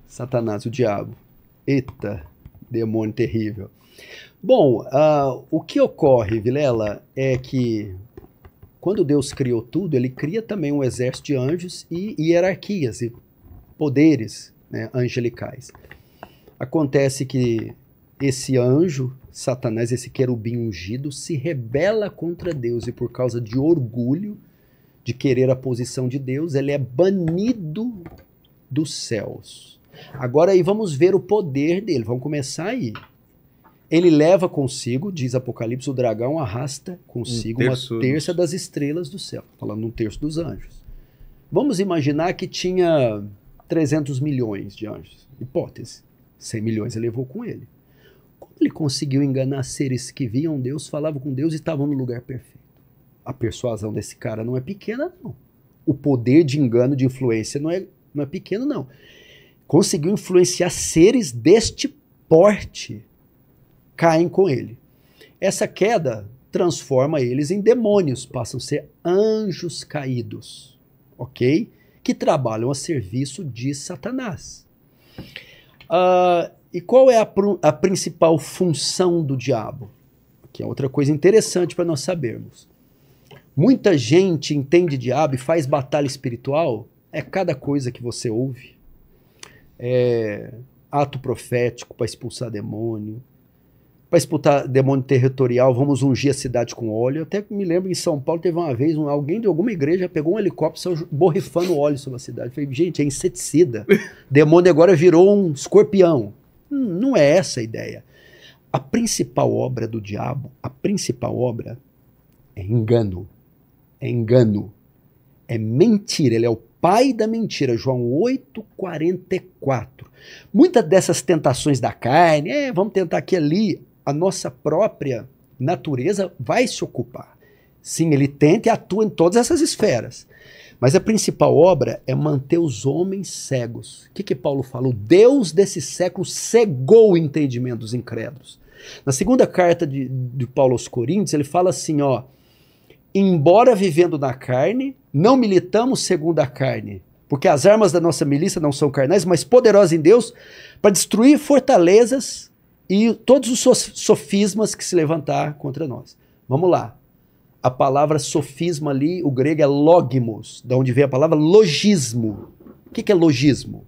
Satanás, o diabo. Eita, demônio terrível. Bom, o que ocorre, Vilela, é que quando Deus criou tudo, ele cria também um exército de anjos e hierarquias e poderes, né, angelicais. Acontece que esse anjo, Satanás, esse querubim ungido, se rebela contra Deus e por causa de orgulho, de querer a posição de Deus, ele é banido dos céus. Agora aí vamos ver o poder dele, vamos começar aí. Ele leva consigo, diz Apocalipse, o dragão arrasta consigo uma terça das estrelas do céu, falando um terço dos anjos. Vamos imaginar que tinha 300 milhões de anjos, hipótese, 100 milhões ele levou com ele. Como ele conseguiu enganar seres que viam Deus, falavam com Deus e estavam no lugar perfeito? A persuasão desse cara não é pequena, não. O poder de engano, de influência não é pequeno, não. Conseguiu influenciar seres deste porte, caem com ele. Essa queda transforma eles em demônios, passam a ser anjos caídos, ok? Que trabalham a serviço de Satanás. E qual é a principal função do diabo? Que é outra coisa interessante para nós sabermos. Muita gente entende diabo e faz batalha espiritual, é cada coisa que você ouve. É ato profético para expulsar demônio, para expulsar demônio territorial, vamos ungir a cidade com óleo. Eu até me lembro em São Paulo, teve uma vez, alguém de alguma igreja pegou um helicóptero e saiu borrifando óleo sobre a cidade. Eu falei, gente, é inseticida. Demônio agora virou um escorpião. Não é essa a ideia. A principal obra do diabo, a principal obra é engano. É engano. É mentira. Ele é o pai da mentira. João 8,44. Muitas dessas tentações da carne, vamos tentar aqui ali, a nossa própria natureza vai se ocupar. Sim, ele tenta e atua em todas essas esferas. Mas a principal obra é manter os homens cegos. O que Paulo fala? O Deus desse século cegou o entendimento dos incrédulos. Na segunda carta de Paulo aos Coríntios, ele fala assim, embora vivendo na carne, não militamos segundo a carne, porque as armas da nossa milícia não são carnais, mas poderosas em Deus para destruir fortalezas e todos os sofismas que se levantar contra nós. Vamos lá. A palavra sofisma ali, o grego é logmos, da onde vem a palavra logismo. O que é logismo?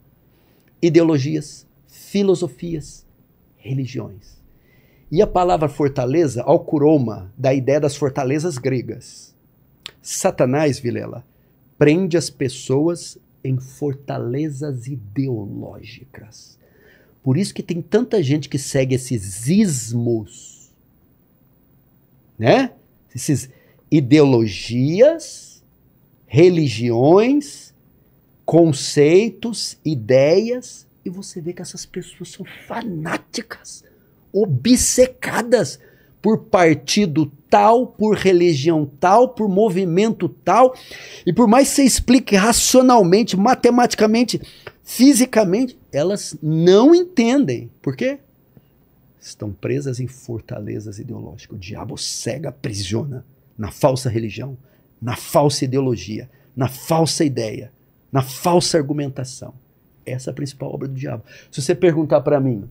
Ideologias, filosofias, religiões. E a palavra fortaleza, alcuroma, da ideia das fortalezas gregas. Satanás, Vilela, prende as pessoas em fortalezas ideológicas. Por isso que tem tanta gente que segue esses ismos, né? Esses ideologias, religiões, conceitos, ideias, e você vê que essas pessoas são fanáticas, obcecadas por partido tal, por religião tal, por movimento tal, e por mais que você explique racionalmente, matematicamente, fisicamente, elas não entendem. Por quê? Estão presas em fortalezas ideológicas. O diabo cega, aprisiona na falsa religião, na falsa ideologia, na falsa ideia, na falsa argumentação. Essa é a principal obra do diabo. Se você perguntar para mim,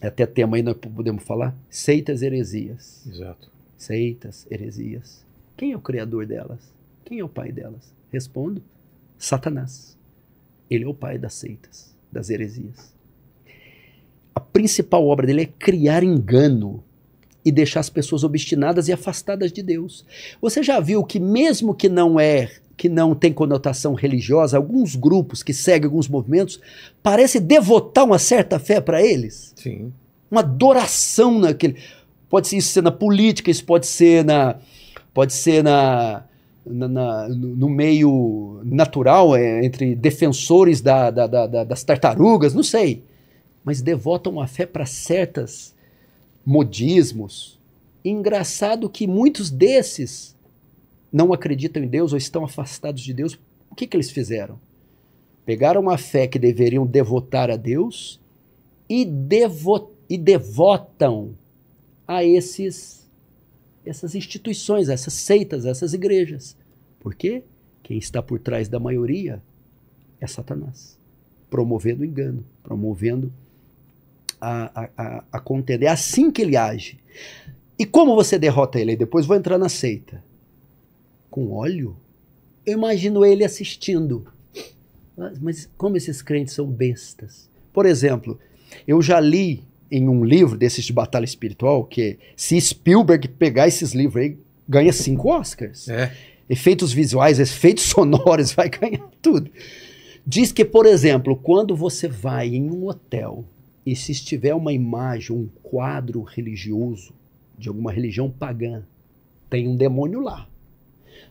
até tema aí nós podemos falar, seitas, heresias. Exato. Seitas, heresias. Quem é o criador delas? Quem é o pai delas? Respondo, Satanás. Ele é o pai das seitas, das heresias. A principal obra dele é criar engano e deixar as pessoas obstinadas e afastadas de Deus. Você já viu que mesmo que não tem conotação religiosa, alguns grupos que seguem alguns movimentos, parece devotar uma certa fé para eles? Sim. Uma adoração naquele. Pode ser isso ser na política, isso pode ser no meio natural, entre defensores das tartarugas, não sei. Mas devotam uma fé para certas modismos. Engraçado que muitos desses não acreditam em Deus ou estão afastados de Deus. O que eles fizeram? Pegaram uma fé que deveriam devotar a Deus e devotam a essas instituições, a essas seitas, a essas igrejas. Por quê? Quem está por trás da maioria é Satanás. promovendo o engano, promovendo a contenda. É assim que ele age. E como você derrota ele? Aí depois vou entrar na seita. Com óleo? Eu imagino ele assistindo. Mas como esses crentes são bestas. Por exemplo, eu já li em um livro desses de batalha espiritual que se Spielberg pegar esses livros aí, ganha 5 Oscars. Efeitos visuais, efeitos sonoros, vai ganhar tudo. Diz que, por exemplo, quando você vai em um hotel e se estiver uma imagem, um quadro religioso de alguma religião pagã, tem um demônio lá.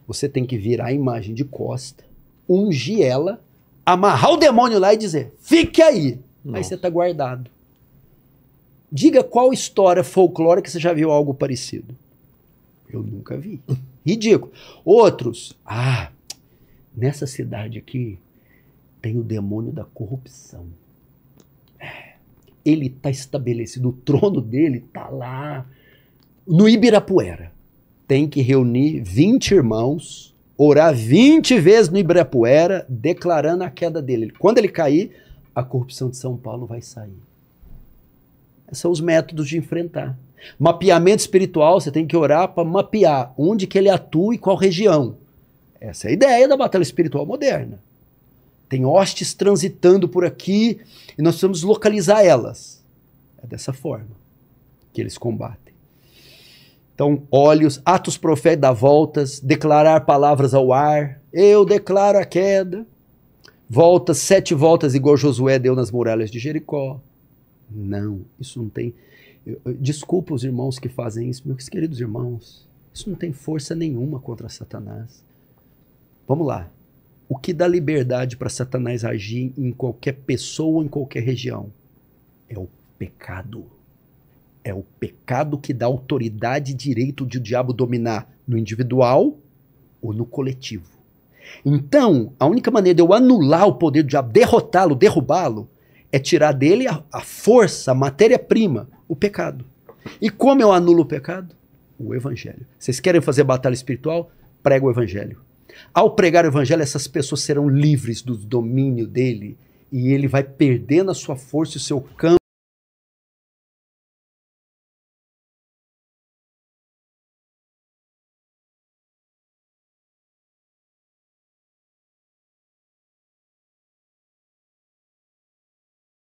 Você tem que virar a imagem de costa, ungir ela, amarrar o demônio lá e dizer, fique aí. Aí você está guardado. Diga qual história folclórica você já viu algo parecido. Eu nunca vi. Ridículo. Outros, nessa cidade aqui tem o demônio da corrupção. Ele está estabelecido, o trono dele está lá no Ibirapuera. Tem que reunir 20 irmãos, orar 20 vezes no Ibirapuera, declarando a queda dele. Quando ele cair, a corrupção de São Paulo vai sair. Esses são os métodos de enfrentar. Mapeamento espiritual, você tem que orar para mapear onde que ele atua e qual região. Essa é a ideia da batalha espiritual moderna. Tem hostes transitando por aqui e nós precisamos localizar elas. É dessa forma que eles combatem. Então, olhos, atos proféticos, dar voltas, declarar palavras ao ar. Eu declaro a queda. Voltas, 7 voltas igual Josué deu nas muralhas de Jericó. Não, isso não tem... Desculpa os irmãos que fazem isso, meus queridos irmãos. Isso não tem força nenhuma contra Satanás. Vamos lá. O que dá liberdade para Satanás agir em qualquer pessoa ou em qualquer região? É o pecado. É o pecado que dá autoridade e direito de o diabo dominar no individual ou no coletivo. Então, a única maneira de eu anular o poder do diabo, derrotá-lo, derrubá-lo, é tirar dele a força, a matéria-prima, o pecado. E como eu anulo o pecado? O evangelho. Vocês querem fazer batalha espiritual? Prega o evangelho. Ao pregar o evangelho, essas pessoas serão livres do domínio dele e ele vai perdendo a sua força e o seu campo